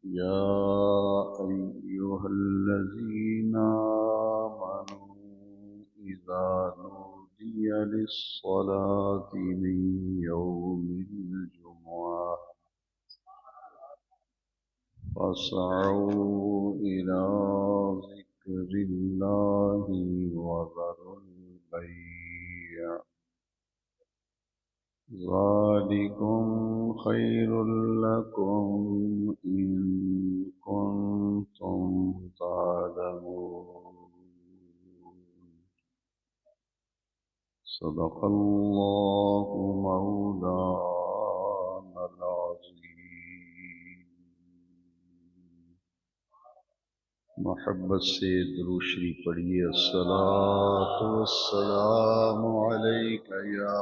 يا أيها الذين آمنوا إذا نودي للصلاة من يوم الجمعة فاسعوا إلى ذكر الله وذروا البيع ذلكم خير لكم إن كنتم تعلمون صدق الله مولانا العظيم. محبت سے درود شریف پڑھیے. الصلاۃ والسلام علیک یا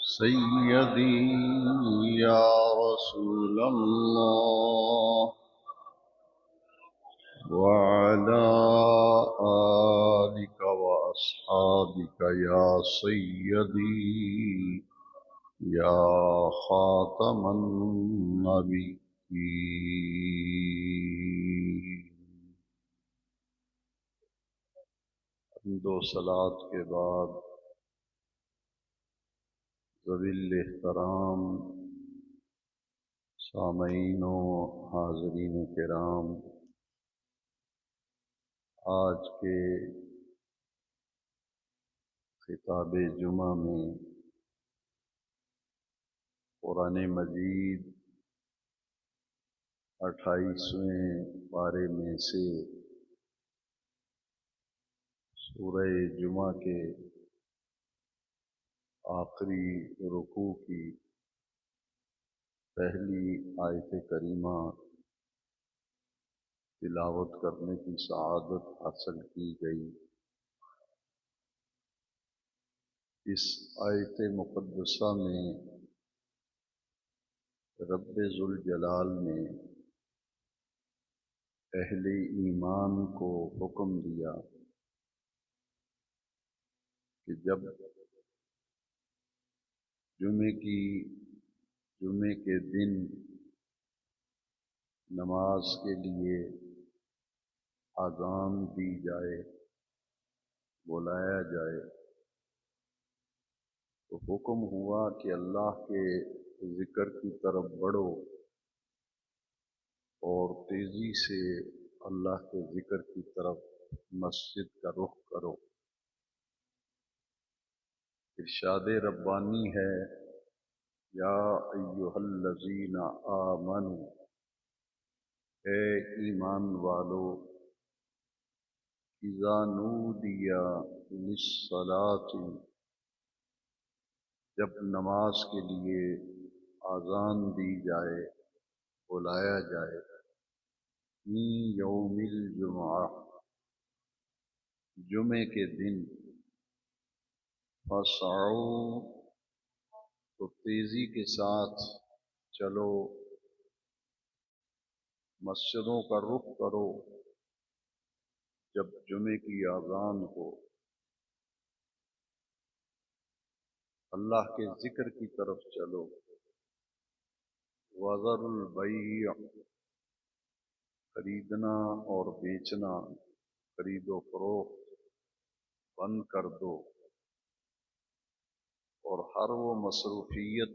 سیدی یا رسول اللہ وعلى آلك وأصحابك يا سيدي يا خاتم النبيين. حمد و صلاة کے بعد ذوی الاحترام سامعین و حاضرین کرام، آج کے خطاب جمعہ میں قرآن مجید 28ویں پارے میں سے سورہ جمعہ کے آخری رکوع کی پہلی آیت کریمہ تلاوت کرنے کی سعادت حاصل کی گئی. اس آیت مقدسہ میں رب ذوالجلال نے اہل ایمان کو حکم دیا کہ جب جمعے کے دن نماز کے لیے اذان دی جائے، بلایا جائے، تو حکم ہوا کہ اللہ کے ذکر کی طرف بڑھو اور تیزی سے اللہ کے ذکر کی طرف مسجد کا رخ کرو. ارشاد ربانی ہے، یا ایھا الذین آمنوا، اے ایمان والو، اذا نودی للصلاۃ، جب نماز کے لیے اذان دی جائے، بلایا جائے، من یوم الجمعہ، جمعے کے دن، فسعوا، تو تیزی کے ساتھ چلو، مسجدوں کا رخ کرو جب جمعے کی اذان ہو، اللہ کے ذکر کی طرف چلو. وذروا البیع، خریدنا اور بیچنا، خرید و فروخت بند کر دو، اور ہر وہ مصروفیت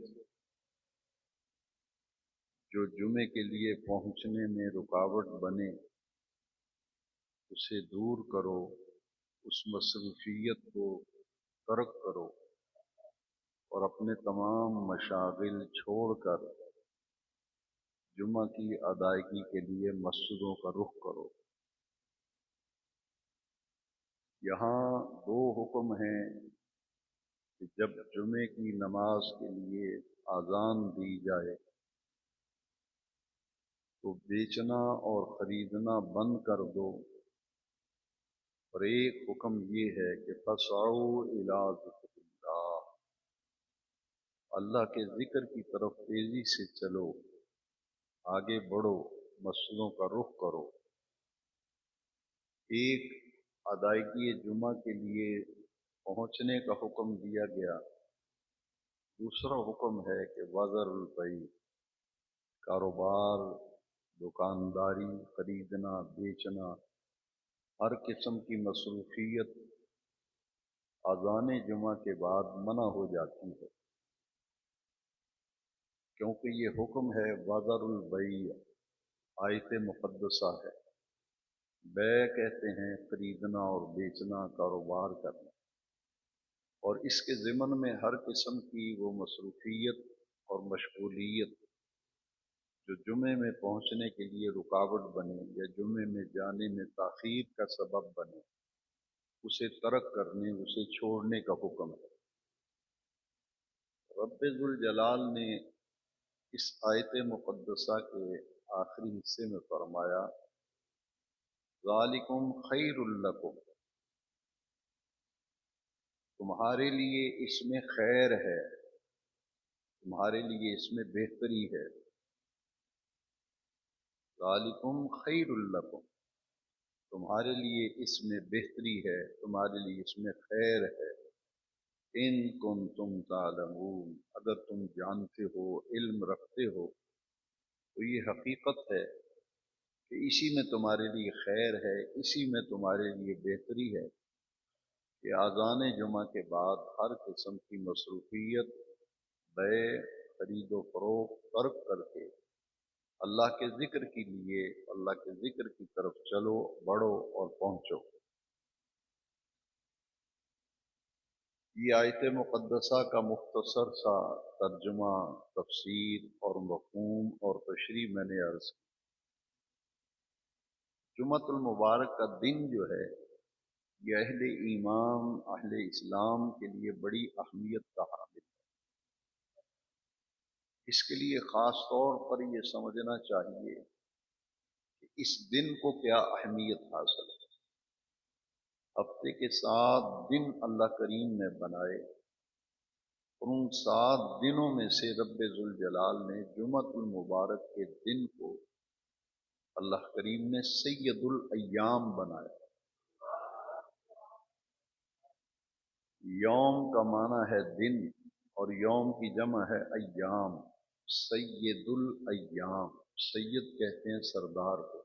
جو جمعے کے لیے پہنچنے میں رکاوٹ بنے اسے دور کرو، اس مصروفیت کو ترک کرو اور اپنے تمام مشاغل چھوڑ کر جمعہ کی ادائیگی کے لیے مسجدوں کا رخ کرو. یہاں دو حکم ہیں کہ جب جمعے کی نماز کے لیے اذان دی جائے تو بیچنا اور خریدنا بند کر دو، اور ایک حکم یہ ہے کہ فسعوا الی ذکر اللہ، اللہ کے ذکر کی طرف تیزی سے چلو، آگے بڑھو، مسجدوں کا رخ کرو. ایک ادائیگی جمعہ کے لیے پہنچنے کا حکم دیا گیا، دوسرا حکم ہے کہ وذر البیع، کاروبار، دکانداری، خریدنا بیچنا، ہر قسم کی مصروفیت اذان جمعہ کے بعد منع ہو جاتی ہے، کیونکہ یہ حکم ہے وذر البیع، آیت مقدسہ ہے۔ بیع کہتے ہیں خریدنا اور بیچنا، کاروبار کرنا، اور اس کے ضمن میں ہر قسم کی وہ مصروفیت اور مشغولیت جو جمعے میں پہنچنے کے لیے رکاوٹ بنے یا جمعے میں جانے میں تاخیر کا سبب بنے، اسے ترک کرنے، اسے چھوڑنے کا حکم ہے۔ رب ذوالجلال نے اس آیت مقدسہ کے آخری حصے میں فرمایا ذالکم خیر لکم، تمہارے لیے اس میں خیر ہے، تمہارے لیے اس میں بہتری ہے۔ ذالکم خیر لکم، تمہارے لیے اس میں بہتری ہے، تمہارے لیے اس میں خیر ہے۔ ان کنتم تعلمون، اگر تم جانتے ہو، علم رکھتے ہو، تو یہ حقیقت ہے کہ اسی میں تمہارے لیے خیر ہے، اسی میں تمہارے لیے بہتری ہے کہ آذان جمعہ کے بعد ہر قسم کی مصروفیت، بیع، خرید و فروخت ترک کر کے اللہ کے ذکر کے لیے، اللہ کے ذکر کی طرف چلو، بڑھو اور پہنچو۔ یہ آیت مقدسہ کا مختصر سا ترجمہ، تفسیر اور مفہوم اور تشریح میں نے عرض کی۔ جمعۃ المبارک کا دن جو ہے، یہ اہل ایمان، اہل اسلام کے لیے بڑی اہمیت کا حامل ہے۔ اس کے لیے خاص طور پر یہ سمجھنا چاہیے کہ اس دن کو کیا اہمیت حاصل ہے۔ ہفتے کے 7 دن اللہ کریم نے بنائے، اور ان 7 دنوں میں سے رب ذوالجلال نے جمعۃ المبارک کے دن کو اللہ کریم نے سید الایام بنایا۔ یوم کا معنی ہے دن، اور یوم کی جمع ہے ایام۔ سید الایام، سید کہتے ہیں سردار کو۔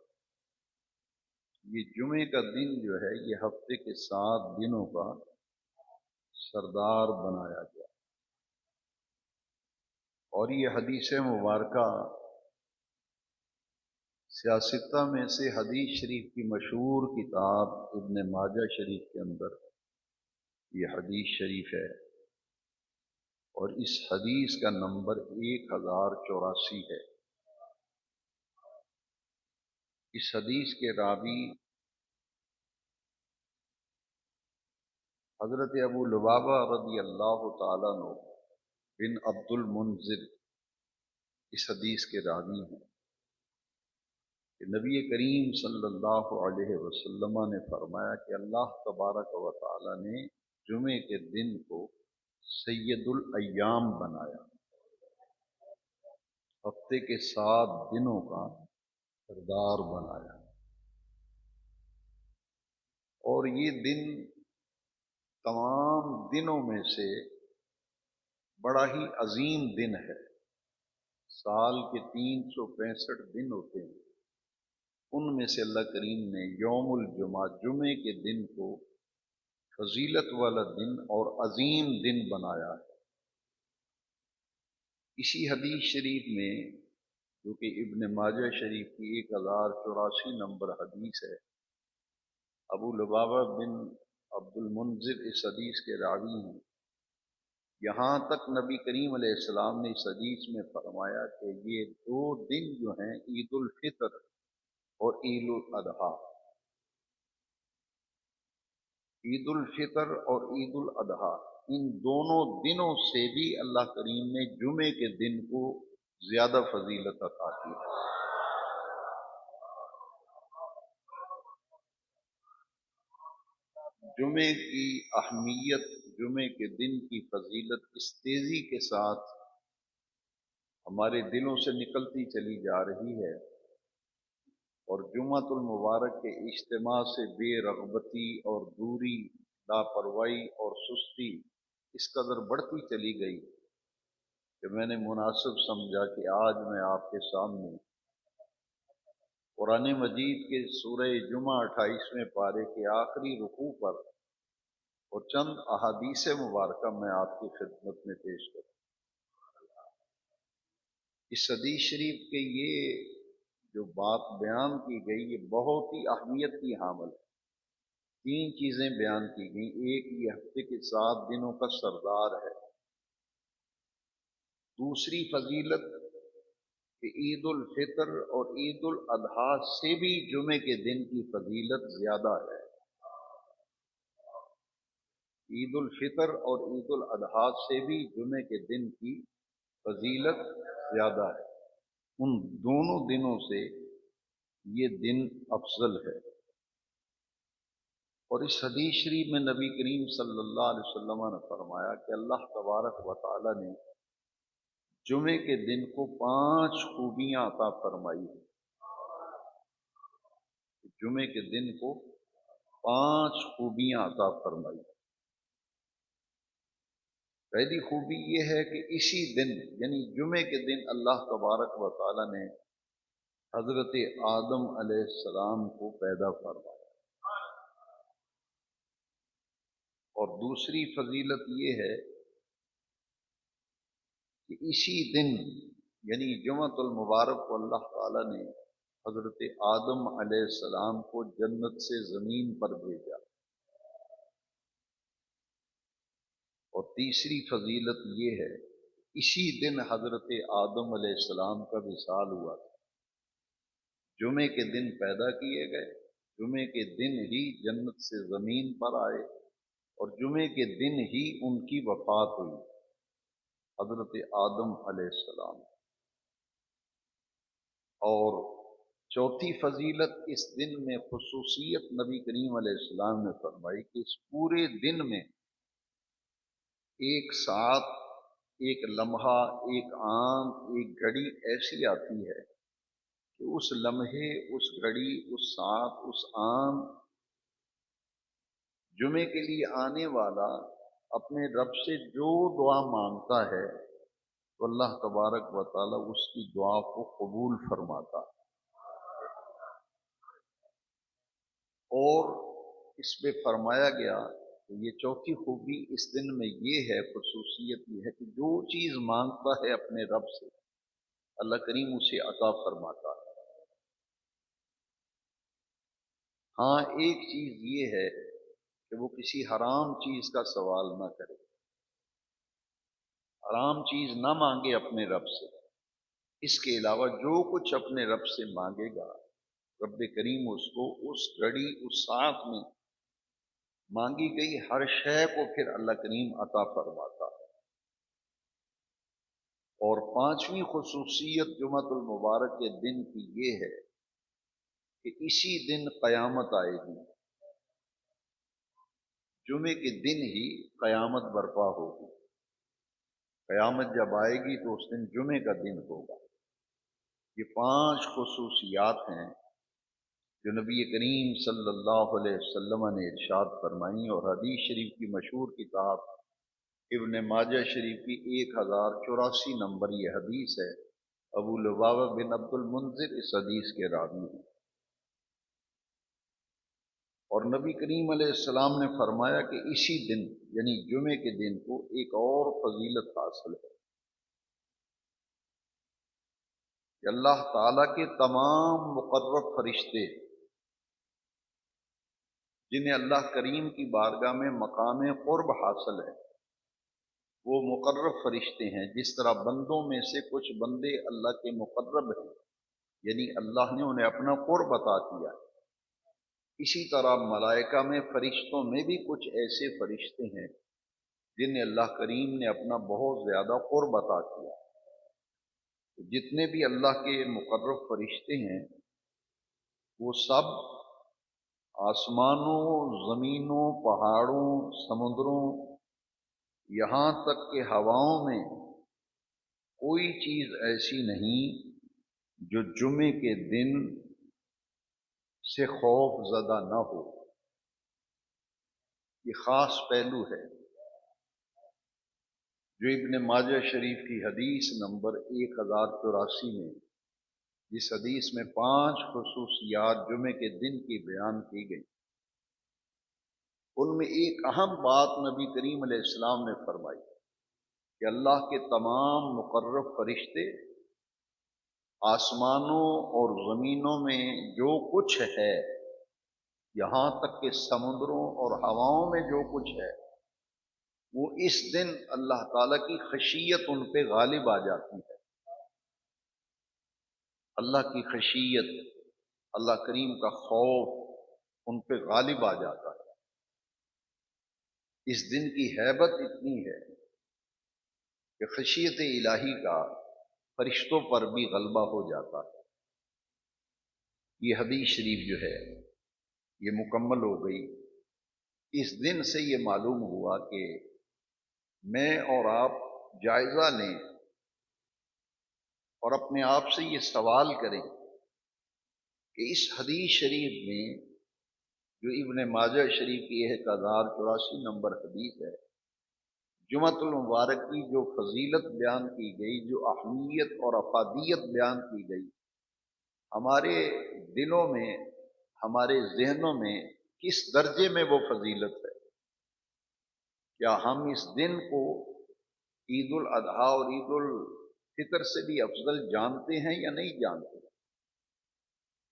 یہ جمعے کا دن جو ہے، یہ ہفتے کے 7 دنوں کا سردار بنایا گیا۔ اور یہ حدیث مبارکہ سیاستہ میں سے حدیث شریف کی مشہور کتاب ابن ماجہ شریف کے اندر یہ حدیث شریف ہے، اور اس حدیث کا نمبر 1084 ہے۔ اس حدیث کے راوی حضرت ابو لبابہ رضی اللہ تعالیٰ عنہ بن عبد المنذر اس حدیث کے راوی ہیں کہ نبی کریم صلی اللہ علیہ وسلم نے فرمایا کہ اللہ تبارک و تعالیٰ نے جمعے کے دن کو سید الایام بنایا، ہفتے کے 7 دنوں کا سردار بنایا۔ اور یہ دن تمام دنوں میں سے بڑا ہی عظیم دن ہے۔ سال کے 365 دن ہوتے ہیں، ان میں سے اللہ کریم نے یوم الجمعہ، جمعے کے دن کو فضیلت والا دن اور عظیم دن بنایا ہے۔ اسی حدیث شریف میں، جو کہ ابن ماجہ شریف کی 1084 نمبر حدیث ہے، ابو لبابہ بن عبد المنذر اس حدیث کے راوی ہیں۔ یہاں تک نبی کریم علیہ السلام نے اس حدیث میں فرمایا کہ یہ 2 دن جو ہیں، عید الفطر اور عید الاضحیٰ، عید الفطر اور عید الاضحیٰ، ان دونوں دنوں سے بھی اللہ کریم نے جمعے کے دن کو زیادہ فضیلت عطا کی ہے۔ جمعے کی اہمیت، جمعے کے دن کی فضیلت اس تیزی کے ساتھ ہمارے دلوں سے نکلتی چلی جا رہی ہے، اور جمعۃ المبارک کے اجتماع سے بے رغبتی اور دوری، لاپرواہی اور سستی اس قدر بڑھتی چلی گئی کہ میں نے مناسب سمجھا کہ آج میں آپ کے سامنے قرآن مجید کے سورہ جمعہ 28ویں پارے کے آخری رکوع پر اور چند احادیث مبارکہ میں آپ کی خدمت میں پیش کروں۔ اس حدیث شریف کے یہ جو بات بیان کی گئی یہ بہت ہی اہمیت کی حامل ہے۔ 3 چیزیں بیان کی گئیں۔ ایک، یہ ہفتے کے 7 دنوں کا سردار ہے۔ دوسری فضیلت کہ عید الفطر اور عید الاضحیٰ سے بھی جمعے کے دن کی فضیلت زیادہ ہے۔ عید الفطر اور عید الاضحیٰ سے بھی جمعے کے دن کی فضیلت زیادہ ہے۔ ان دونوں دنوں سے یہ دن افضل ہے۔ اور اس حدیث شریف میں نبی کریم صلی اللہ علیہ وسلم نے فرمایا کہ اللہ تبارک و تعالی نے جمعے کے دن کو 5 خوبیاں عطا فرمائی ہیں۔ جمعے کے دن کو 5 خوبیاں عطا فرمائی۔ پہلی خوبی یہ ہے کہ اسی دن یعنی جمعے کے دن اللہ تبارک و تعالی نے حضرت آدم علیہ السلام کو پیدا فرمایا۔ اور دوسری فضیلت یہ ہے کہ اسی دن یعنی جمعۃ المبارک کو اللہ تعالی نے حضرت آدم علیہ السلام کو جنت سے زمین پر بھیجا۔ اور تیسری فضیلت یہ ہے اسی دن حضرت آدم علیہ السلام کا وصال ہوا تھا۔ جمعے کے دن پیدا کیے گئے، جمعے کے دن ہی جنت سے زمین پر آئے اور جمعے کے دن ہی ان کی وفات ہوئی، حضرت آدم علیہ السلام۔ اور چوتھی فضیلت اس دن میں خصوصیت نبی کریم علیہ السلام نے فرمائی کہ اس پورے دن میں ایک ساتھ، ایک لمحہ، ایک آن، ایک گھڑی ایسی آتی ہے کہ اس لمحے، اس گھڑی، اس ساتھ، اس آن جمعے کے لیے آنے والا اپنے رب سے جو دعا مانگتا ہے تو اللہ تبارک و تعالی اس کی دعا کو قبول فرماتا ہے۔ اور اس میں فرمایا گیا کہ یہ چوتھی خوبی اس دن میں یہ ہے، خصوصیت یہ ہے کہ جو چیز مانگتا ہے اپنے رب سے اللہ کریم اسے عطا فرماتا ہے۔ ہاں ایک چیز یہ ہے کہ وہ کسی حرام چیز کا سوال نہ کرے، حرام چیز نہ مانگے اپنے رب سے۔ اس کے علاوہ جو کچھ اپنے رب سے مانگے گا رب کریم اس کو اس گھڑی، اس ساتھ میں مانگی گئی ہر شے کو پھر اللہ کریم عطا فرماتا ہے۔ اور 5ویں خصوصیت جمعۃ المبارک کے دن کی یہ ہے کہ اسی دن قیامت آئے گی۔ جمعے کے دن ہی قیامت برپا ہوگی۔ قیامت جب آئے گی تو اس دن جمعے کا دن ہوگا۔ یہ 5 خصوصیات ہیں جو نبی کریم صلی اللہ علیہ وسلم نے ارشاد فرمائی، اور حدیث شریف کی مشہور کتاب ابن ماجہ شریف کی 1084 نمبر یہ حدیث ہے۔ ابو لبابہ بن عبد المنذر اس حدیث کے راوی ہیں۔ اور نبی کریم علیہ السلام نے فرمایا کہ اسی دن یعنی جمعے کے دن کو ایک اور فضیلت حاصل ہے کہ اللہ تعالیٰ کے تمام مقرب فرشتے جنہیں اللہ کریم کی بارگاہ میں مقام قرب حاصل ہے، وہ مقرب فرشتے ہیں۔ جس طرح بندوں میں سے کچھ بندے اللہ کے مقرب ہیں یعنی اللہ نے انہیں اپنا قرب عطا کیا، اسی طرح ملائکہ میں، فرشتوں میں بھی کچھ ایسے فرشتے ہیں جنہیں اللہ کریم نے اپنا بہت زیادہ قرب عطا کیا۔ جتنے بھی اللہ کے مقرب فرشتے ہیں وہ سب آسمانوں، زمینوں، پہاڑوں، سمندروں، یہاں تک کہ ہواؤں میں کوئی چیز ایسی نہیں جو جمعے کے دن سے خوف زدہ نہ ہو۔ یہ خاص پہلو ہے۔ جو ابن ماجہ شریف کی حدیث نمبر 1084 میں، جس حدیث میں 5 خصوصیات جمعے کے دن کی بیان کی گئی، ان میں ایک اہم بات نبی کریم علیہ السلام نے فرمائی کہ اللہ کے تمام مقرب فرشتے آسمانوں اور زمینوں میں جو کچھ ہے، یہاں تک کہ سمندروں اور ہواؤں میں جو کچھ ہے، وہ اس دن اللہ تعالیٰ کی خشیت ان پہ غالب آ جاتی ہے۔ اللہ کی خشیت، اللہ کریم کا خوف ان پہ غالب آ جاتا ہے۔ اس دن کی ہیبت اتنی ہے کہ خشیت الہی کا فرشتوں پر بھی غلبہ ہو جاتا ہے۔ یہ حدیث شریف جو ہے یہ مکمل ہو گئی۔ اس دن سے یہ معلوم ہوا کہ میں اور آپ جائزہ لیں اور اپنے آپ سے یہ سوال کریں کہ اس حدیث شریف میں جو ابن ماجہ شریف کی 1084 نمبر حدیث ہے، جمعۃ المبارک کی جو فضیلت بیان کی گئی، جو اہمیت اور افادیت بیان کی گئی، ہمارے دلوں میں، ہمارے ذہنوں میں کس درجے میں وہ فضیلت ہے؟ کیا ہم اس دن کو عید الاضحیٰ اور عید الفطر سے بھی افضل جانتے ہیں یا نہیں جانتے؟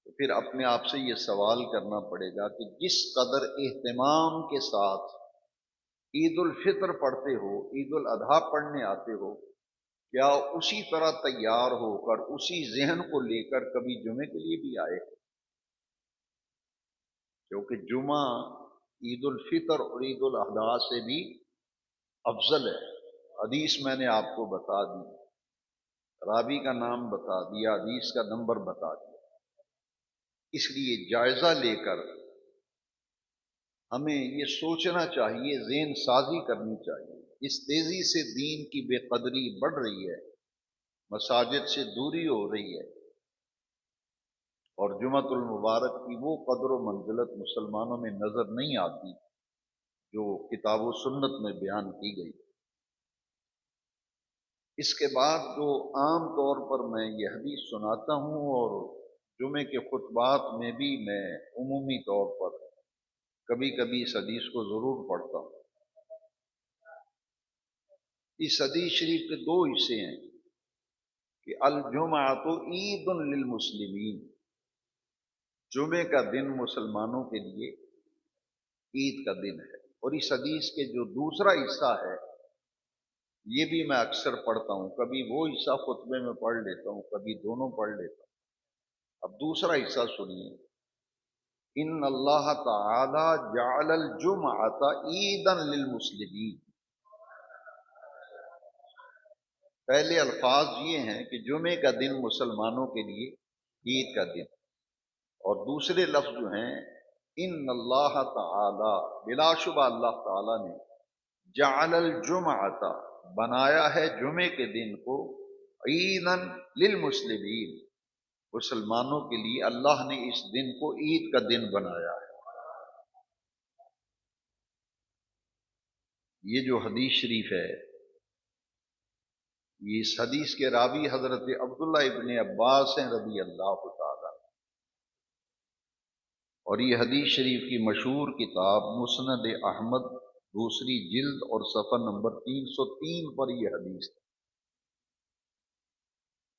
تو پھر اپنے آپ سے یہ سوال کرنا پڑے گا کہ جس قدر اہتمام کے ساتھ عید الفطر پڑھتے ہو، عید الاضحیٰ پڑھنے آتے ہو، کیا اسی طرح تیار ہو کر، اسی ذہن کو لے کر کبھی جمعے کے لیے بھی آئے؟ کیونکہ جمعہ عید الفطر اور عید الاضحیٰ سے بھی افضل ہے۔ حدیث میں نے آپ کو بتا دی، راوی کا نام بتا دیا، حدیث کا نمبر بتا دیا۔ اس لیے جائزہ لے کر ہمیں یہ سوچنا چاہیے، ذہن سازی کرنی چاہیے۔ اس تیزی سے دین کی بے قدری بڑھ رہی ہے، مساجد سے دوری ہو رہی ہے، اور جمعۃ المبارک کی وہ قدر و منزلت مسلمانوں میں نظر نہیں آتی جو کتاب و سنت میں بیان کی گئی۔ اس کے بعد جو عام طور پر میں یہ حدیث سناتا ہوں، اور جمعے کے خطبات میں بھی میں عمومی طور پر کبھی کبھی اس حدیث کو ضرور پڑھتا ہوں۔ اس حدیث شریف کے 2 حصے ہیں کہ الجمعۃ عید للمسلمین، جمعے کا دن مسلمانوں کے لیے عید کا دن ہے۔ اور اس حدیث کے جو دوسرا حصہ ہے، یہ بھی میں اکثر پڑھتا ہوں، کبھی وہ حصہ خطبے میں پڑھ لیتا ہوں، کبھی دونوں پڑھ لیتا ہوں۔ اب دوسرا حصہ سنیے، ان اللہ تعالی جعل الجمعۃ عیدا للمسلمین۔ پہلے الفاظ یہ ہیں کہ جمعے کا دن مسلمانوں کے لیے عید کا دن، اور دوسرے لفظ جو ہیں ان اللہ تعالی، بلا شبہ اللہ تعالی نے جعل الجمعۃ، بنایا ہے جمعے کے دن کو عیدا للمسلمین، مسلمانوں کے لیے اللہ نے اس دن کو عید کا دن بنایا ہے۔ یہ جو حدیث شریف ہے، یہ اس حدیث کے راوی حضرت عبداللہ ابن عباس ہیں رضی اللہ تعالی، اور یہ حدیث شریف کی مشہور کتاب مسند احمد دوسری جلد اور صفحہ نمبر 303 پر یہ حدیث ہے۔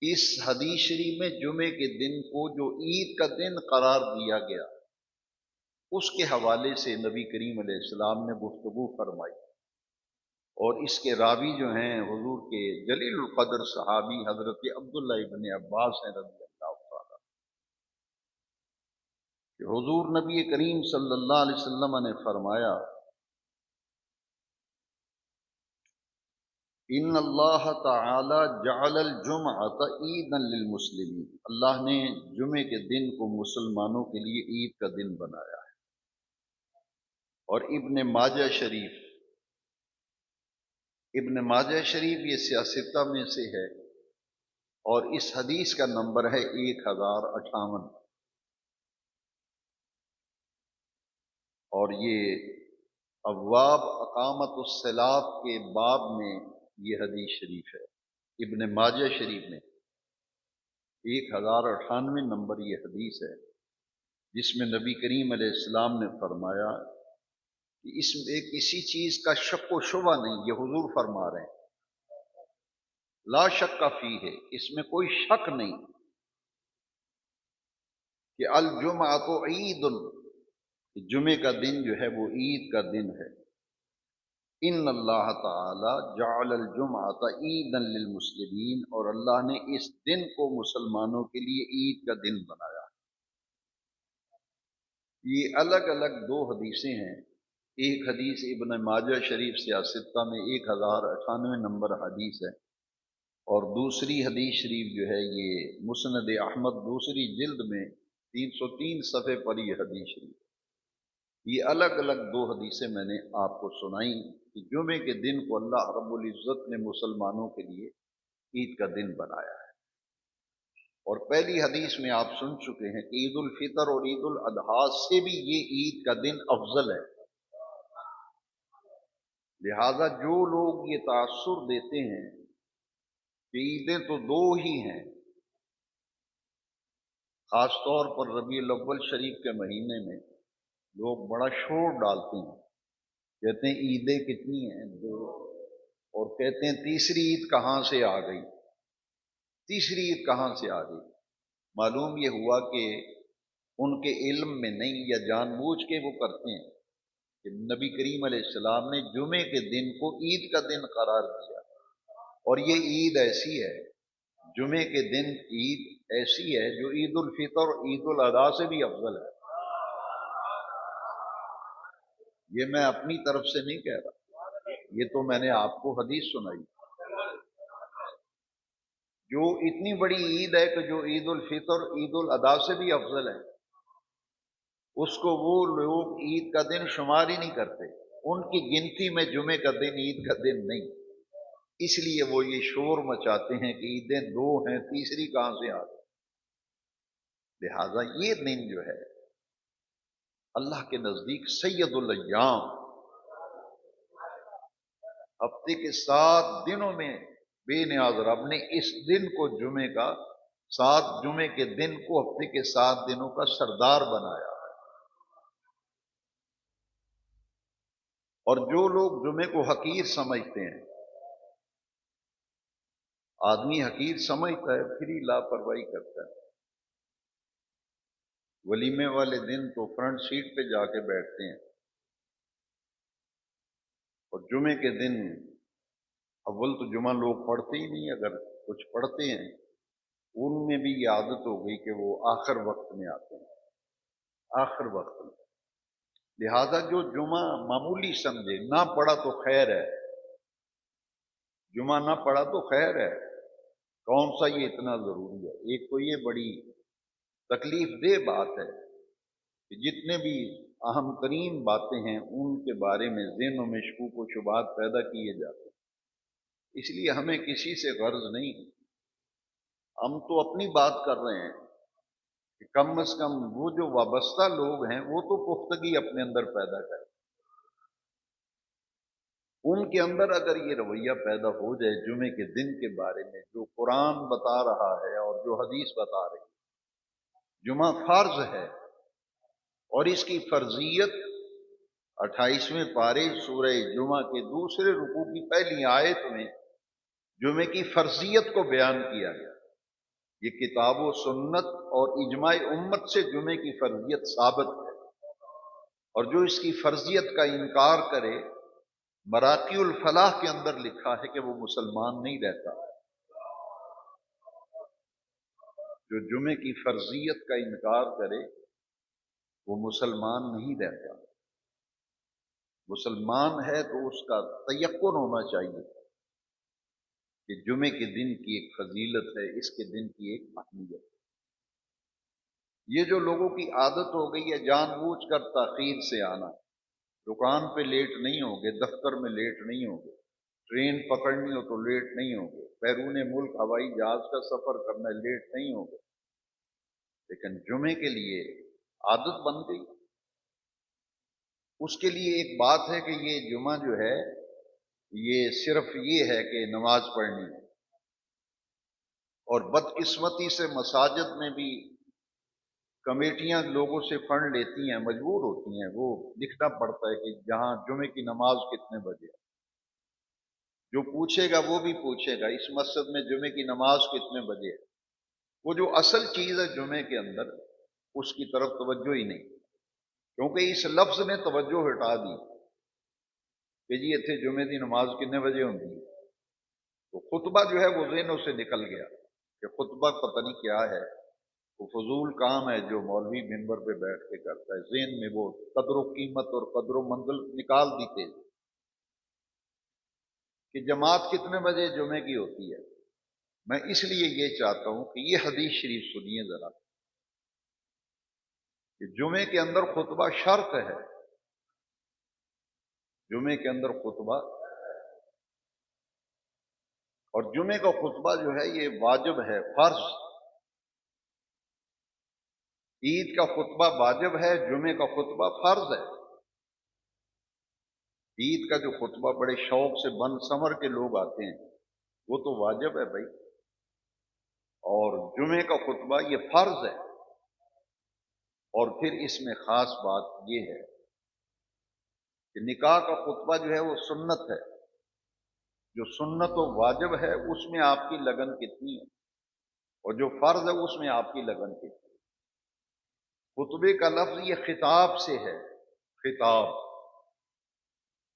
اس حدیث شریف میں جمعے کے دن کو جو عید کا دن قرار دیا گیا، اس کے حوالے سے نبی کریم علیہ السلام نے گفتگو فرمائی، اور اس کے راوی جو ہیں حضور کے جلیل القدر صحابی حضرت عبداللہ ابن عباس ہیں رضی اللہ تعالیٰ، کہ حضور نبی کریم صلی اللہ علیہ وسلم نے فرمایا ان اللہ تعالی جعل الجمعۃ عیدا للمسلمین، اللہ نے جمعے کے دن کو مسلمانوں کے لیے عید کا دن بنایا ہے۔ اور ابن ماجہ شریف یہ سیاستہ میں سے ہے، اور اس حدیث کا نمبر ہے 1058، اور یہ ابواب اقامت الصلاۃ کے باب میں یہ حدیث شریف ہے ابن ماجہ شریف میں 1098 نمبر یہ حدیث ہے، جس میں نبی کریم علیہ السلام نے فرمایا کہ اس میں کسی چیز کا شک و شبہ نہیں، یہ حضور فرما رہے ہیں لا شک فی ہے، اس میں کوئی شک نہیں کہ الجمعۃ عید، جمعے کا دن جو ہے وہ عید کا دن ہے۔ ان اللہ تعالی جعل الجمعۃ عیدا للمسلمین، اور اللہ نے اس دن کو مسلمانوں کے لیے عید کا دن بنایا۔ یہ الگ الگ دو حدیثیں ہیں، ایک حدیث ابن ماجہ شریف سیاستہ میں 1098 نمبر حدیث ہے، اور دوسری حدیث شریف جو ہے یہ مسند احمد دوسری جلد میں 303 صفحے پر یہ حدیث شریف۔ یہ الگ الگ دو حدیثیں میں نے آپ کو سنائی کہ جمعے کے دن کو اللہ رب العزت نے مسلمانوں کے لیے عید کا دن بنایا ہے۔ اور پہلی حدیث میں آپ سن چکے ہیں کہ عید الفطر اور عید الاضحیٰ سے بھی یہ عید کا دن افضل ہے۔ لہذا جو لوگ یہ تاثر دیتے ہیں کہ عیدیں تو دو ہی ہیں، خاص طور پر ربیع الاول شریف کے مہینے میں لوگ بڑا شور ڈالتے ہیں، کہتے ہیں عیدیں کتنی ہیں دو، اور کہتے ہیں تیسری عید کہاں سے آ گئی، تیسری عید کہاں سے آ گئی۔ معلوم یہ ہوا کہ ان کے علم میں نہیں یا جان بوجھ کے وہ کرتے ہیں کہ نبی کریم علیہ السلام نے جمعے کے دن کو عید کا دن قرار دیا، اور یہ عید ایسی ہے، جمعے کے دن عید ایسی ہے جو عید الفطر اور عید الاضحیٰ سے بھی افضل ہے۔ یہ میں اپنی طرف سے نہیں کہہ رہا، یہ تو میں نے آپ کو حدیث سنائی۔ جو اتنی بڑی عید ہے کہ جو عید الفطر عید الاضحیٰ سے بھی افضل ہے، اس کو وہ لوگ عید کا دن شمار ہی نہیں کرتے، ان کی گنتی میں جمعے کا دن عید کا دن نہیں، اس لیے وہ یہ شور مچاتے ہیں کہ عیدیں دو ہیں تیسری کہاں سے آ گئی۔ لہذا یہ دن جو ہے اللہ کے نزدیک سید الایام، ہفتے کے 7 دنوں میں بے نیاز رب نے اس دن کو جمعے کا 7 جمعے کے دن کو ہفتے کے 7 دنوں کا سردار بنایا۔ اور جو لوگ جمعے کو حقیر سمجھتے ہیں، آدمی حقیر سمجھتا ہے پھر ہی لاپرواہی کرتا ہے۔ ولیمے والے دن تو فرنٹ سیٹ پہ جا کے بیٹھتے ہیں، اور جمعے کے دن اول تو جمعہ لوگ پڑھتے ہی نہیں، اگر کچھ پڑھتے ہیں ان میں بھی یہ عادت ہو گئی کہ وہ آخر وقت میں آتے ہیں، آخر وقت میں۔ لہذا جو جمعہ معمولی سمجھے، نہ پڑھا تو خیر ہے، جمعہ نہ پڑھا تو خیر ہے، کون سا یہ اتنا ضروری ہے۔ ایک تو یہ بڑی تکلیف دہ بات ہے کہ جتنے بھی اہم ترین باتیں ہیں ان کے بارے میں ذہنوں میں شکوک و شبہات پیدا کیے جاتے ہیں، اس لیے ہمیں کسی سے غرض نہیں، ہم تو اپنی بات کر رہے ہیں کہ کم از کم وہ جو وابستہ لوگ ہیں وہ تو پختگی اپنے اندر پیدا کریں، ان کے اندر اگر یہ رویہ پیدا ہو جائے جمعے کے دن کے بارے میں جو قرآن بتا رہا ہے اور جو حدیث بتا رہی ہے۔ جمعہ فرض ہے، اور اس کی فرضیت 28ویں پارے سورہ جمعہ کے دوسرے رکوع کی پہلی آیت میں جمعے کی فرضیت کو بیان کیا گیا۔ یہ کتاب و سنت اور اجماع امت سے جمعے کی فرضیت ثابت ہے، اور جو اس کی فرضیت کا انکار کرے، مراقی الفلاح کے اندر لکھا ہے کہ وہ مسلمان نہیں رہتا۔ جو جمعے کی فرضیت کا انکار کرے وہ مسلمان نہیں رہتا۔ مسلمان ہے تو اس کا تیقن ہونا چاہیے کہ جمعے کے دن کی ایک فضیلت ہے، اس کے دن کی ایک اہمیت ہے۔ یہ جو لوگوں کی عادت ہو گئی ہے جان بوجھ کر تاخیر سے آنا، دکان پہ لیٹ نہیں ہوگے، دفتر میں لیٹ نہیں ہوگے، ٹرین پکڑنی ہو تو لیٹ نہیں ہوگے، بیرون ملک ہوائی جہاز کا سفر کرنا لیٹ نہیں ہوگے، لیکن جمعے کے لیے عادت بن گئی۔ اس کے لیے ایک بات ہے کہ یہ جمعہ جو ہے یہ صرف یہ ہے کہ نماز پڑھنی ہے، اور بدقسمتی سے مساجد میں بھی کمیٹیاں لوگوں سے فنڈ لیتی ہیں، مجبور ہوتی ہیں، وہ لکھنا پڑتا ہے کہ جہاں جمعے کی نماز کتنے بجے ہے۔ جو پوچھے گا وہ بھی پوچھے گا اس مسجد میں جمعے کی نماز کتنے بجے ہے۔ وہ جو اصل چیز ہے جمعے کے اندر، اس کی طرف توجہ ہی نہیں، کیونکہ اس لفظ نے توجہ ہٹا دی کہ جی اتنے جمعے کی نماز کتنے بجے ہوتی ہے، تو خطبہ جو ہے وہ ذہنوں سے نکل گیا کہ خطبہ پتہ نہیں کیا ہے، وہ فضول کام ہے جو مولوی منبر پہ بیٹھ کے کرتا ہے، ذہن میں وہ قدر و قیمت اور قدر و منزل نکال دیتے کہ جماعت کتنے بجے جمعے کی ہوتی ہے۔ میں اس لیے یہ چاہتا ہوں کہ یہ حدیث شریف سنیے ذرا کہ جمعے کے اندر خطبہ شرط ہے، جمعے کے اندر خطبہ، اور جمعے کا خطبہ جو ہے یہ واجب ہے، فرض۔ عید کا خطبہ واجب ہے، جمعے کا خطبہ فرض ہے۔ عید کا جو خطبہ بڑے شوق سے بن سمر کے لوگ آتے ہیں وہ تو واجب ہے بھائی، اور جمعے کا خطبہ یہ فرض ہے۔ اور پھر اس میں خاص بات یہ ہے کہ نکاح کا خطبہ جو ہے وہ سنت ہے، جو سنت و واجب ہے اس میں آپ کی لگن کتنی ہے، اور جو فرض ہے اس میں آپ کی لگن کتنی ہے۔ خطبے کا لفظ یہ خطاب سے ہے، خطاب،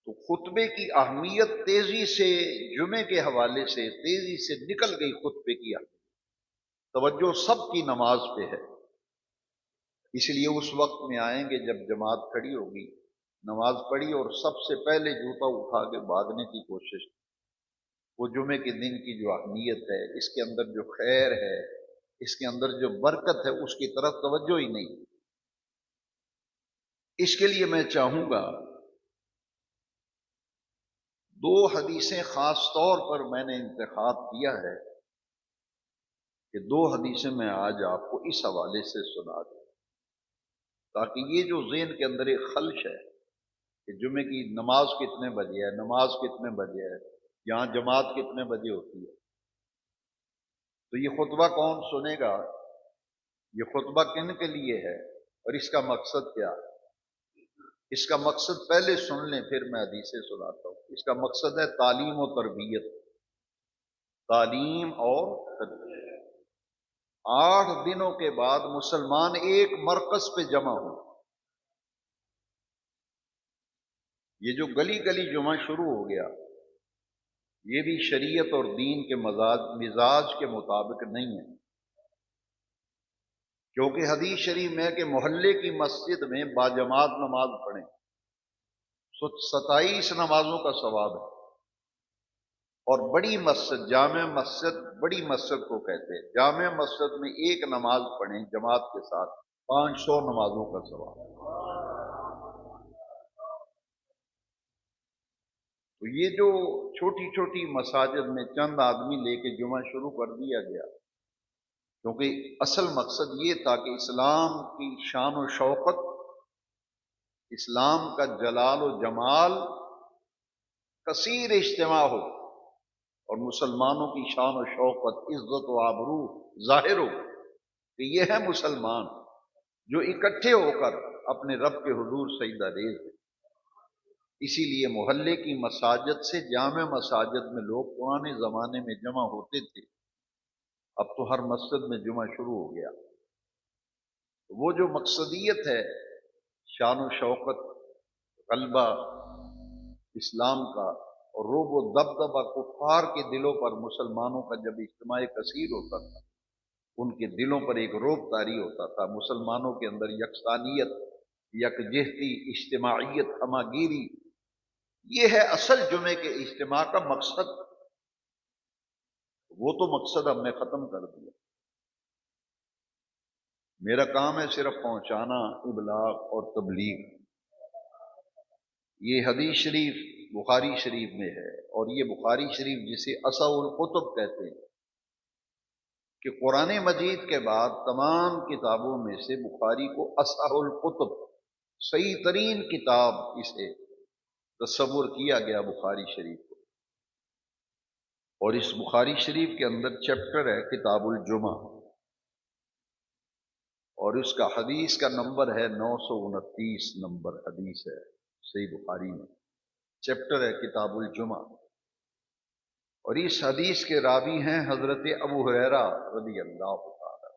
تو خطبے کی اہمیت تیزی سے جمعے کے حوالے سے تیزی سے نکل گئی، خطبے کی اہمیت، توجہ سب کی نماز پہ ہے۔ اس لیے اس وقت میں آئیں گے جب جماعت کھڑی ہوگی، نماز پڑھی اور سب سے پہلے جوتا اٹھا کے بھاگنے کی کوشش، وہ جمعے کے دن کی جو اہمیت ہے، اس کے اندر جو خیر ہے، اس کے اندر جو برکت ہے، اس کی طرف توجہ ہی نہیں۔ اس کے لیے میں چاہوں گا دو حدیثیں خاص طور پر میں نے انتخاب کیا ہے کہ دو حدیثیں میں آج آپ کو اس حوالے سے سنا دوں، تاکہ یہ جو ذہن کے اندر ایک خلش ہے کہ جمعے کی نماز کتنے بجے ہے، نماز کتنے بجے ہے، یہاں جماعت کتنے بجے ہوتی ہے، تو یہ خطبہ کون سنے گا، یہ خطبہ کن کے لیے ہے، اور اس کا مقصد کیا ہے۔ اس کا مقصد پہلے سن لیں پھر میں حدیثیں سناتا ہوں۔ اس کا مقصد ہے تعلیم و تربیت، تعلیم اور تربیت۔ 8 دنوں کے بعد مسلمان ایک مرکز پہ جمع ہوں۔ یہ جو گلی گلی جمعہ شروع ہو گیا، یہ بھی شریعت اور دین کے مزاج کے مطابق نہیں ہے، کیونکہ حدیث شریف میں کہ محلے کی مسجد میں باجماعت نماز پڑھیں، 27 نمازوں کا ثواب ہے، اور بڑی مسجد، جامع مسجد، بڑی مسجد کو کہتے ہیں، جامع مسجد میں ایک نماز پڑھیں جماعت کے ساتھ 500 نمازوں کا ثواب ہے۔ تو یہ جو چھوٹی چھوٹی مساجد میں چند آدمی لے کے جمعہ شروع کر دیا گیا، کیونکہ اصل مقصد یہ تھا کہ اسلام کی شان و شوقت، اسلام کا جلال و جمال کثیر اجتماع ہو، اور مسلمانوں کی شان و شوقت، عزت و آبرو ظاہر ہو کہ یہ ہے مسلمان جو اکٹھے ہو کر اپنے رب کے حضور سجدہ ریز ہے۔ اسی لیے محلے کی مساجد سے جامع مساجد میں لوگ پرانے زمانے میں جمع ہوتے تھے، اب تو ہر مسجد میں جمعہ شروع ہو گیا۔ وہ جو مقصدیت ہے، شان و شوقت، غلبہ اسلام کا، اور روب و دبدبہ کفار کے دلوں پر مسلمانوں کا جب اجتماع کثیر ہوتا تھا، ان کے دلوں پر ایک روب طاری ہوتا تھا، مسلمانوں کے اندر یکسانیت، یکجہتی، اجتماعیت، ہماگیری، یہ ہے اصل جمعے کے اجتماع کا مقصد۔ وہ تو مقصد ہم نے ختم کر دیا، میرا کام ہے صرف پہنچانا، ابلاغ اور تبلیغ۔ یہ حدیث شریف بخاری شریف میں ہے، اور یہ بخاری شریف جسے اصح الکتب کہتے ہیں، کہ قرآن مجید کے بعد تمام کتابوں میں سے بخاری کو اصح الکتب، صحیح ترین کتاب اسے تصور کیا گیا بخاری شریف کو۔ اور اس بخاری شریف کے اندر چیپٹر ہے کتاب الجمعہ، اور اس کا حدیث کا نمبر ہے 929 نمبر حدیث ہے صحیح بخاری میں، چیپٹر ہے کتاب الجمعہ، اور اس حدیث کے راوی ہیں حضرت ابو ہریرہ رضی اللہ تعالی۔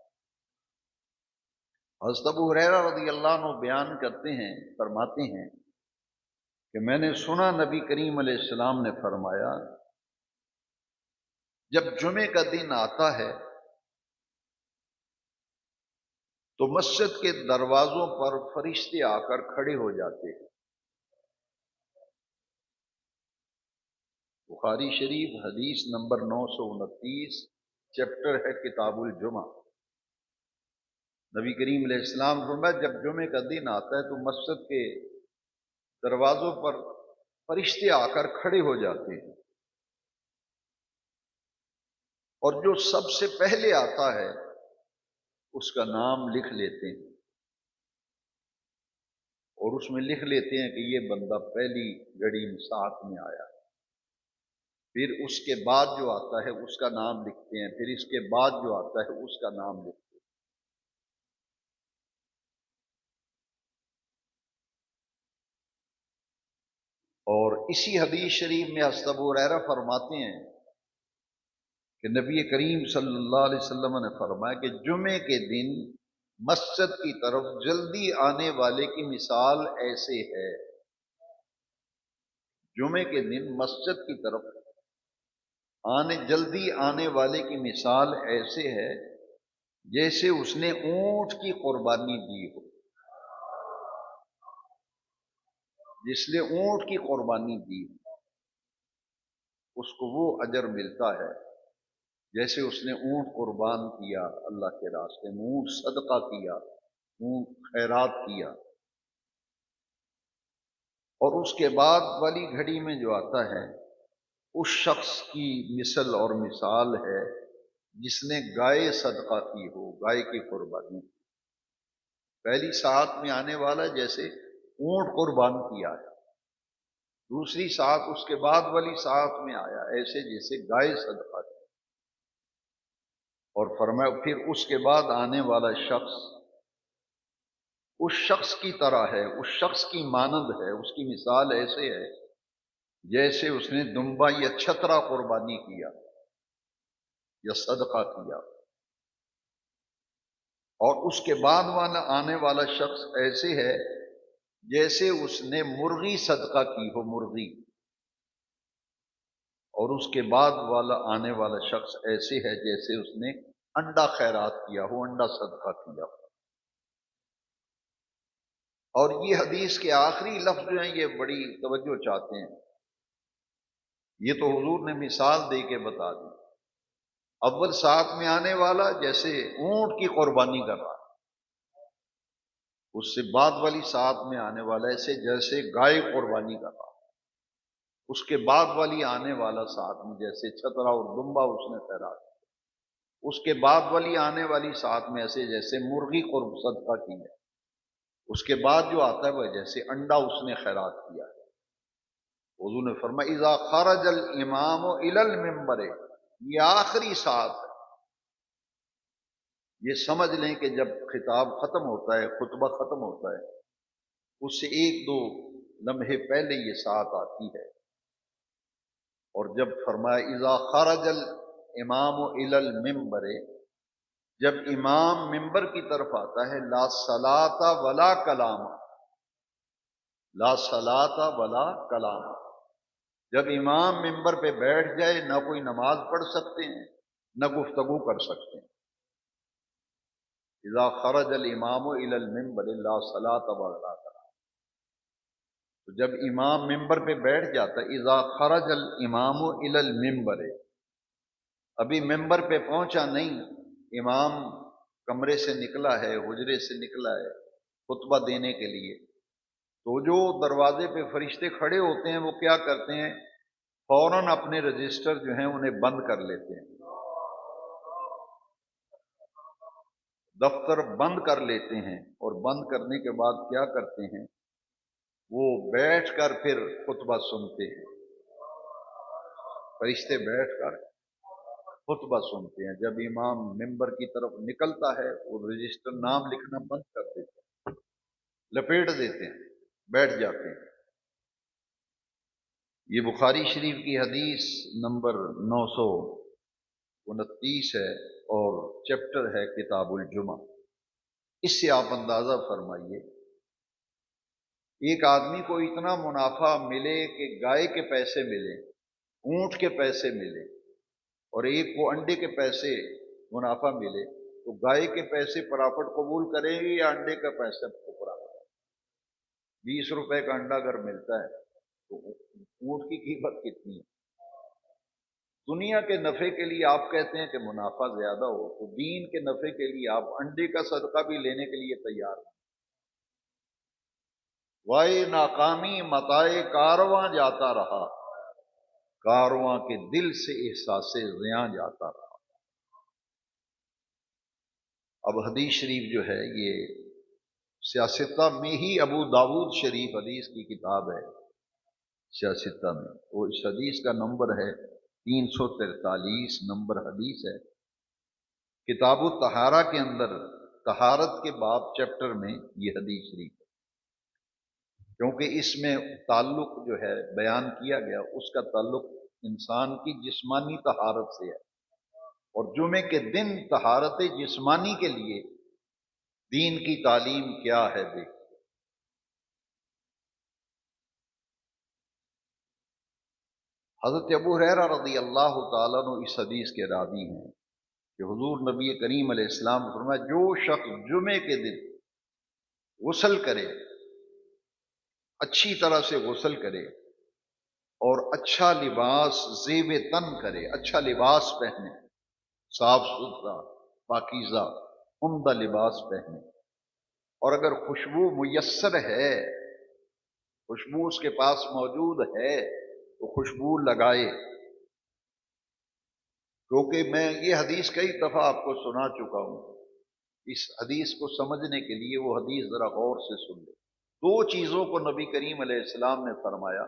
حضرت ابو ہریرہ رضی اللہ عنہ بیان کرتے ہیں، فرماتے ہیں کہ میں نے سنا نبی کریم علیہ السلام نے فرمایا، جب جمعے کا دن آتا ہے تو مسجد کے دروازوں پر فرشتے آ کر کھڑے ہو جاتے ہیں۔ بخاری شریف حدیث نمبر 929، چیپٹر ہے کتاب الجمعہ۔ نبی کریم علیہ السلام فرمایا جب جمعے کا دن آتا ہے تو مسجد کے دروازوں پر فرشتے آ کر کھڑے ہو جاتے ہیں، اور جو سب سے پہلے آتا ہے اس کا نام لکھ لیتے ہیں، اور اس میں لکھ لیتے ہیں کہ یہ بندہ پہلی گھڑی میں ساتھ میں آیا، پھر اس کے بعد جو آتا ہے اس کا نام لکھتے ہیں، پھر اس کے بعد جو آتا ہے اس کا نام لکھتے ہیں۔ اور اسی حدیث شریف میں حضرت ابو ہریرہ فرماتے ہیں کہ نبی کریم صلی اللہ علیہ وسلم نے فرمایا کہ جمعے کے دن مسجد کی طرف جلدی آنے والے کی مثال ایسے ہے، جمعے کے دن مسجد کی طرف جلدی آنے والے کی مثال ایسے ہے جیسے اس نے اونٹ کی قربانی دی ہو، جس نے اونٹ کی قربانی دی اس کو وہ اجر ملتا ہے جیسے اس نے اونٹ قربان کیا، اللہ کے راستے میں اونٹ صدقہ کیا، اونٹ خیرات کیا۔ اور اس کے بعد والی گھڑی میں جو آتا ہے اس شخص کی مثل اور مثال ہے جس نے گائے صدقہ کی ہو، گائے کی قربانی۔ پہلی ساتھ میں آنے والا جیسے اونٹ قربان کیا ہے، دوسری ساتھ اس کے بعد والی ساتھ میں آیا ایسے جیسے گائے صدقہ کی، اور فرمایا پھر اس کے بعد آنے والا شخص اس شخص کی طرح ہے، اس شخص کی مانند ہے، اس کی مثال ایسے ہے جیسے اس نے دمبا یا چھترا قربانی کیا یا صدقہ کیا، اور اس کے بعد والا آنے والا شخص ایسے ہے جیسے اس نے مرغی صدقہ کی ہو، مرغی، اور اس کے بعد والا آنے والا شخص ایسے ہے جیسے اس نے انڈا خیرات کیا ہو، انڈا صدقہ کیا ہو۔ اور یہ حدیث کے آخری لفظ جو ہیں یہ بڑی توجہ چاہتے ہیں، یہ تو حضور نے مثال دے کے بتا دی۔ اول ساتھ میں آنے والا جیسے اونٹ کی قربانی کر رہا، اس سے بعد والی ساتھ میں آنے والا ایسے جیسے گائے قربانی کر رہا، اس کے بعد والی آنے والا ساتھ میں جیسے چھترا اور دمبا اس نے خیرات، اس کے بعد والی آنے والی ساتھ میں ایسے جیسے مرغی قرب صدقہ کی ہے، اس کے بعد جو آتا ہے وہ جیسے انڈا اس نے خیرات کیا ہے۔ حضور نے فرمایا اذا خرج الامام الى المنبر، یہ آخری ساتھ ہے، یہ سمجھ لیں کہ جب خطاب ختم ہوتا ہے، خطبہ ختم ہوتا ہے، اس سے ایک دو لمحے پہلے یہ ساتھ آتی ہے، اور جب فرمایا اذا خرج الامام الى المنبر، جب امام ممبر کی طرف آتا ہے، لا صلاۃ ولا کلام، لا صلاۃ ولا کلام، جب امام ممبر پہ بیٹھ جائے نہ کوئی نماز پڑھ سکتے ہیں نہ گفتگو کر سکتے ہیں۔ اذا خرج الامام الى المنبر لا صلاۃ ولا کلام، تو جب امام ممبر پہ بیٹھ جاتا ہے، اذا خرج الامام الى المنبر، ابھی ممبر پہ پہنچا نہیں، امام کمرے سے نکلا ہے، حجرے سے نکلا ہے خطبہ دینے کے لیے، تو جو دروازے پہ فرشتے کھڑے ہوتے ہیں وہ کیا کرتے ہیں، فوراً اپنے رجسٹر جو ہیں انہیں بند کر لیتے ہیں، دفتر بند کر لیتے ہیں، اور بند کرنے کے بعد کیا کرتے ہیں، وہ بیٹھ کر پھر خطبہ سنتے ہیں، فرشتے بیٹھ کر خطبہ سنتے ہیں، جب امام ممبر کی طرف نکلتا ہے وہ رجسٹر نام لکھنا بند کر دیتے ہیں، لپیٹ دیتے ہیں، بیٹھ جاتے ہیں۔ یہ بخاری شریف کی حدیث نمبر 929 ہے اور چیپٹر ہے کتاب الجمعہ۔ اس سے آپ اندازہ فرمائیے ایک آدمی کو اتنا منافع ملے کہ گائے کے پیسے ملے، اونٹ کے پیسے ملے، اور ایک کو انڈے کے پیسے منافع ملے، تو گائے کے پیسے پرافٹ قبول کریں گے یا انڈے کا پیسہ پرافٹ؟ 20 روپے کا انڈا اگر ملتا ہے تو اونٹ کی قیمت کتنی ہے؟ دنیا کے نفع کے لیے آپ کہتے ہیں کہ منافع زیادہ ہو، تو دین کے نفع کے لیے آپ انڈے کا صدقہ بھی لینے کے لیے تیار ہیں۔ وائے ناکامی متائے کارواں جاتا رہا، کارواں کے دل سے احساس زیاں جاتا رہا۔ اب حدیث شریف جو ہے یہ سیاستہ میں ہی ابو داود شریف حدیث کی کتاب ہے، سیاستہ میں وہ اس حدیث کا نمبر ہے 343 نمبر حدیث ہے۔ کتاب الطہارہ کے اندر طہارت کے باب چیپٹر میں یہ حدیث شریف ہے، کیونکہ اس میں تعلق جو ہے بیان کیا گیا اس کا تعلق انسان کی جسمانی طہارت سے ہے، اور جمعے کے دن طہارت جسمانی کے لیے دین کی تعلیم کیا ہے دیکھ۔ حضرت ابو ہریرہ رضی اللہ تعالیٰ عنہ اس حدیث کے راوی ہیں کہ حضور نبی کریم علیہ السلام نے فرمایا جو شخص جمعے کے دن غسل کرے، اچھی طرح سے غسل کرے اور اچھا لباس زیب تن کرے، اچھا لباس پہنے، صاف ستھرا پاکیزہ عمدہ لباس پہنے، اور اگر خوشبو میسر ہے، خوشبو اس کے پاس موجود ہے تو خوشبو لگائے۔ کیونکہ میں یہ حدیث کئی دفعہ آپ کو سنا چکا ہوں، اس حدیث کو سمجھنے کے لیے وہ حدیث ذرا غور سے سن لے۔ دو چیزوں کو نبی کریم علیہ السلام نے فرمایا،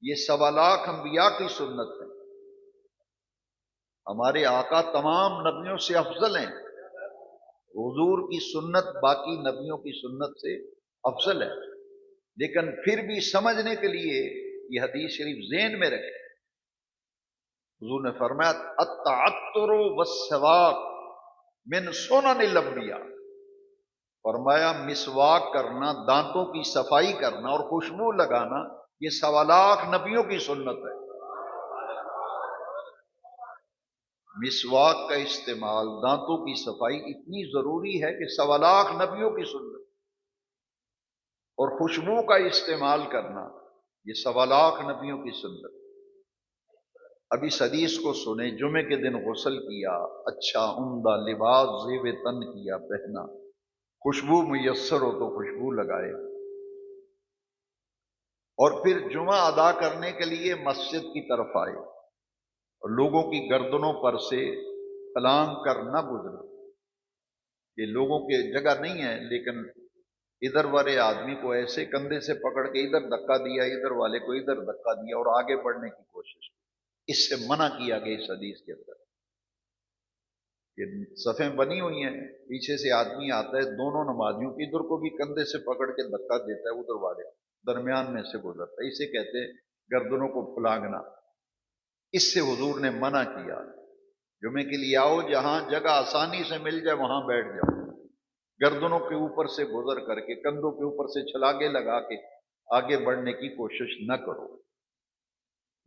یہ 1.25 لاکھ انبیاء کی سنت ہے، ہمارے آقا تمام نبیوں سے افضل ہیں، حضور کی سنت باقی نبیوں کی سنت سے افضل ہے، لیکن پھر بھی سمجھنے کے لیے یہ حدیث شریف ذہن میں رکھیں۔ حضور نے فرمایا التعطر والسواک من سنن الانبیاء، فرمایا مسواک کرنا، دانتوں کی صفائی کرنا اور خوشبو لگانا یہ 1.25 لاکھ نبیوں کی سنت ہے۔ مسواک کا استعمال، دانتوں کی صفائی اتنی ضروری ہے کہ 1.25 لاکھ نبیوں کی سنت، اور خوشبو کا استعمال کرنا یہ 1.25 لاکھ نبیوں کی سنت۔ اب اس حدیث کو سنیں، جمعے کے دن غسل کیا، اچھا عمدہ لباس زیب تن کیا پہنا، خوشبو میسر ہو تو خوشبو لگائے، اور پھر جمعہ ادا کرنے کے لیے مسجد کی طرف آئے، اور لوگوں کی گردنوں پر سے پلانگ کر نہ گزرے۔ یہ لوگوں کی جگہ نہیں ہے، لیکن ادھر والے آدمی کو ایسے کندھے سے پکڑ کے ادھر دھکا دیا، ادھر والے کو ادھر دھکا دیا اور آگے بڑھنے کی کوشش کی۔ اس سے منع کیا گیا اس حدیث کے اندر۔ یہ صفیں بنی ہوئی ہیں، پیچھے سے آدمی آتا ہے، دونوں نمازیوں کی ادھر کو بھی کندھے سے پکڑ کے دھکا دیتا ہے، ادھر والے درمیان میں سے گزرتا ہے، اسے کہتے ہیں گردنوں کو پھلانگنا۔ اس سے حضور نے منع کیا۔ جمعے کے لیے آؤ، جہاں جگہ آسانی سے مل جائے وہاں بیٹھ جاؤ، گردنوں کے اوپر سے گزر کر کے، کندھوں کے اوپر سے چھلاگے لگا کے آگے بڑھنے کی کوشش نہ کرو۔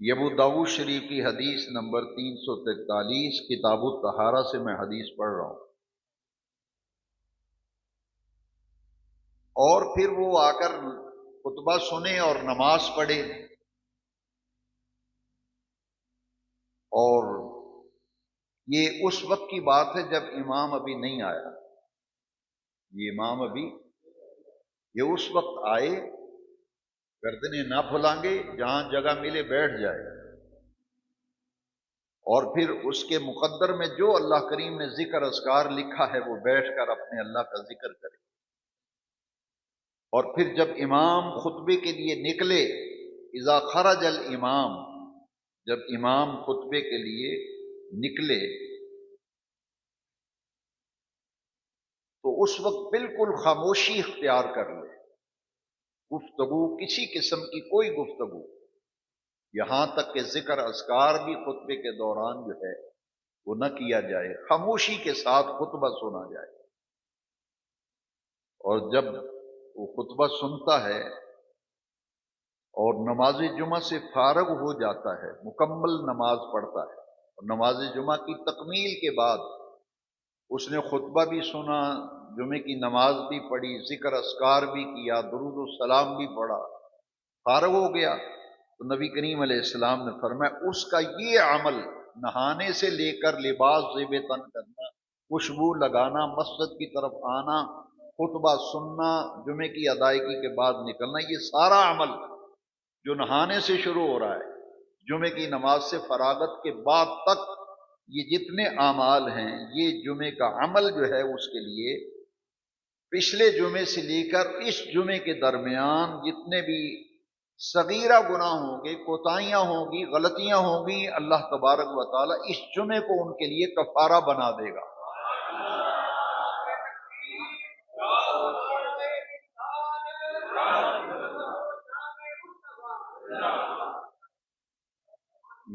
یہ ابو داؤد شریف کی حدیث نمبر 343 کتاب الطہارہ سے میں حدیث پڑھ رہا ہوں۔ اور پھر وہ آ کر خطبہ سنے اور نماز پڑھے، اور یہ اس وقت کی بات ہے جب امام ابھی نہیں آیا، یہ امام ابھی، یہ اس وقت آئے، گردنیں نہ پھلانگے، جہاں جگہ ملے بیٹھ جائے، اور پھر اس کے مقدر میں جو اللہ کریم نے ذکر اذکار لکھا ہے وہ بیٹھ کر اپنے اللہ کا ذکر کرے۔ اور پھر جب امام خطبے کے لیے نکلے، اذا خرج الامام، جب امام خطبے کے لیے نکلے تو اس وقت بالکل خاموشی اختیار کر لے، گفتگو کسی قسم کی کوئی گفتگو، یہاں تک کہ ذکر اذکار بھی خطبے کے دوران جو ہے وہ نہ کیا جائے، خاموشی کے ساتھ خطبہ سنا جائے۔ اور جب وہ خطبہ سنتا ہے اور نماز جمعہ سے فارغ ہو جاتا ہے، مکمل نماز پڑھتا ہے، اور نماز جمعہ کی تکمیل کے بعد اس نے خطبہ بھی سنا، جمعے کی نماز بھی پڑھی، ذکر اذکار بھی کیا، درود و سلام بھی پڑھا، فارغ ہو گیا، تو نبی کریم علیہ السلام نے فرمایا اس کا یہ عمل، نہانے سے لے کر لباس زیب تن کرنا، خوشبو لگانا، مسجد کی طرف آنا، خطبہ سننا، جمعے کی ادائیگی کے بعد نکلنا، یہ سارا عمل جو نہانے سے شروع ہو رہا ہے جمعے کی نماز سے فراغت کے بعد تک، یہ جتنے اعمال ہیں، یہ جمعے کا عمل جو ہے اس کے لیے پچھلے جمعے سے لے کر اس جمعے کے درمیان جتنے بھی صغیرہ گناہ ہوں گے، کوتاہیاں ہوں گی، غلطیاں ہوں گی، اللہ تبارک و تعالی اس جمعے کو ان کے لیے کفارہ بنا دے گا۔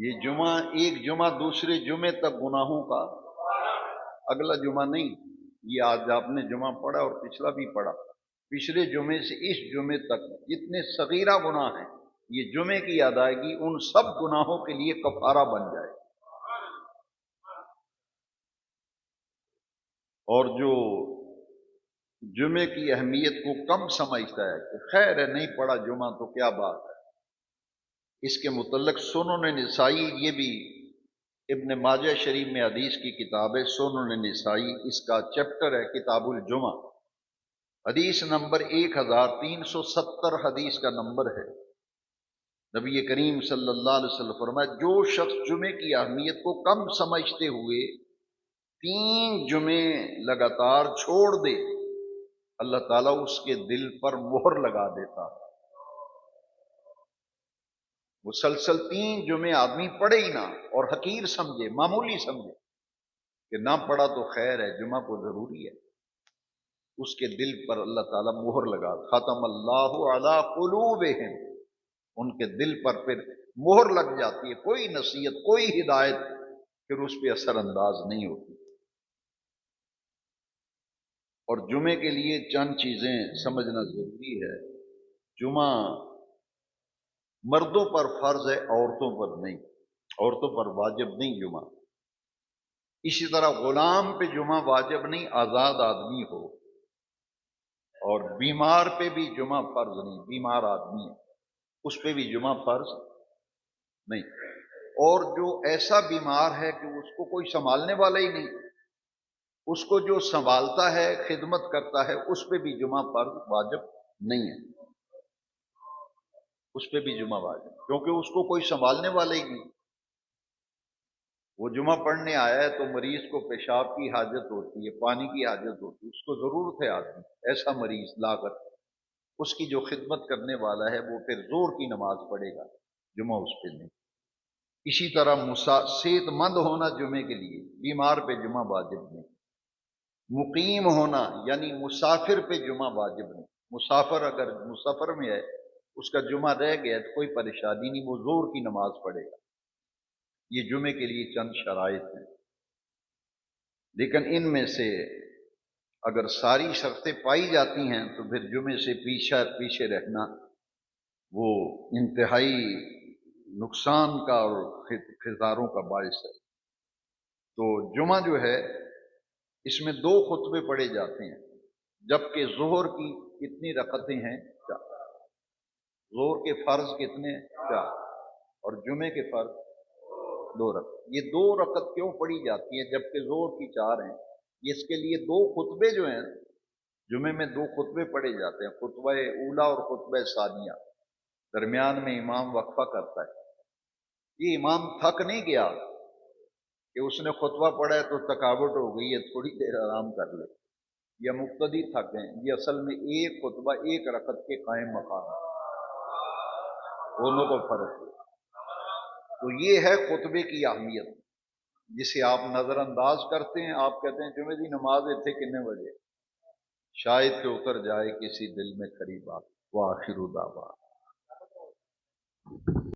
یہ جمعہ ایک جمعہ دوسرے جمعے تک گناہوں کا، اگلا جمعہ نہیں، یہ آج آپ نے جمعہ پڑھا اور پچھلا بھی پڑھا، پچھلے جمعے سے اس جمعے تک جتنے صغیرہ گناہ ہیں، یہ جمعے کی ادائیگی ان سب گناہوں کے لیے کفارہ بن جائے۔ اور جو جمعے کی اہمیت کو کم سمجھتا ہے کہ خیر ہے نہیں پڑھا جمعہ تو کیا بات ہے، اس کے متعلق سنن نسائی، یہ بھی ابن ماجہ شریف میں حدیث کی کتاب ہے سنن نسائی، اس کا چیپٹر ہے کتاب الجمعہ، حدیث نمبر 1370 حدیث کا نمبر ہے۔ نبی کریم صلی اللہ علیہ وسلم فرمایا جو شخص جمعے کی اہمیت کو کم سمجھتے ہوئے 3 جمعے لگاتار چھوڑ دے، اللہ تعالیٰ اس کے دل پر مہر لگا دیتا ہے۔ مسلسل 3 جمعے آدمی پڑھے ہی نہ اور حقیر سمجھے، معمولی سمجھے کہ نہ پڑھا تو خیر ہے، جمعہ کو ضروری ہے، اس کے دل پر اللہ تعالیٰ مہر لگا، ختم اللہ علی قلوبہم، ان کے دل پر پھر مہر لگ جاتی ہے، کوئی نصیحت کوئی ہدایت پھر اس پہ اثر انداز نہیں ہوتی۔ اور جمعے کے لیے چند چیزیں سمجھنا ضروری ہے۔ جمعہ مردوں پر فرض ہے، عورتوں پر نہیں، عورتوں پر واجب نہیں جمعہ۔ اسی طرح غلام پہ جمعہ واجب نہیں، آزاد آدمی ہو، اور بیمار پہ بھی جمعہ فرض نہیں، بیمار آدمی ہے اس پہ بھی جمعہ فرض نہیں، اور جو ایسا بیمار ہے کہ اس کو کوئی سنبھالنے والا ہی نہیں، اس کو جو سنبھالتا ہے، خدمت کرتا ہے، اس پہ بھی جمعہ فرض واجب نہیں ہے، اس پہ بھی جمعہ واجب، کیونکہ اس کو کوئی سنبھالنے والا ہی نہیں۔ وہ جمعہ پڑھنے آیا ہے تو مریض کو پیشاب کی حاجت ہوتی ہے، پانی کی حاجت ہوتی ہے، اس کو ضرورت ہے آدمی، ایسا مریض لاغت، اس کی جو خدمت کرنے والا ہے وہ پھر زور کی نماز پڑھے گا، جمعہ اس پہ نہیں۔ اسی طرح صحت مند ہونا جمعے کے لیے، بیمار پہ جمعہ واجب نہیں۔ مقیم ہونا یعنی مسافر پہ جمعہ واجب نہیں، مسافر اگر مسافر میں ہے اس کا جمعہ رہ گیا تو کوئی پریشانی نہیں، وہ زور کی نماز پڑھے گا۔ یہ جمعے کے لیے چند شرائط ہیں، لیکن ان میں سے اگر ساری شرطیں پائی جاتی ہیں تو پھر جمعے سے پیچھے رہنا وہ انتہائی نقصان کا اور خساروں کا باعث ہے۔ تو جمعہ جو ہے اس میں 2 خطبے پڑھے جاتے ہیں، جبکہ ظہر کی کتنی رکعتیں ہیں؟ 4۔ ظہر کے فرض کتنے؟ 4، اور جمعے کے فرض 2 رکعت۔ یہ 2 رکعت کیوں پڑھی جاتی ہیں جبکہ ظہر کی 4 ہیں؟ اس کے لیے 2 خطبے جو ہیں، جمعے میں 2 خطبے پڑھے جاتے ہیں، خطبہ اولا اور خطبہ ثانیہ، درمیان میں امام وقفہ کرتا ہے۔ یہ امام تھک نہیں گیا کہ اس نے خطبہ پڑھا ہے تو تھکاوٹ ہو گئی ہے تھوڑی دیر آرام کر لے، یا مقتدی تھک گئے، یہ اصل میں ایک خطبہ 1 رکعت کے قائم مقام ہے، دونوں کو فرق ہے۔ تو یہ ہے خطبے کی اہمیت۔ جسے آپ نظر انداز کرتے ہیں، آپ کہتے ہیں جمعے کی نماز اتنے کنے بجے، شاید کہ اتر جائے کسی دل میں کھری بات۔ وآخر دعوانا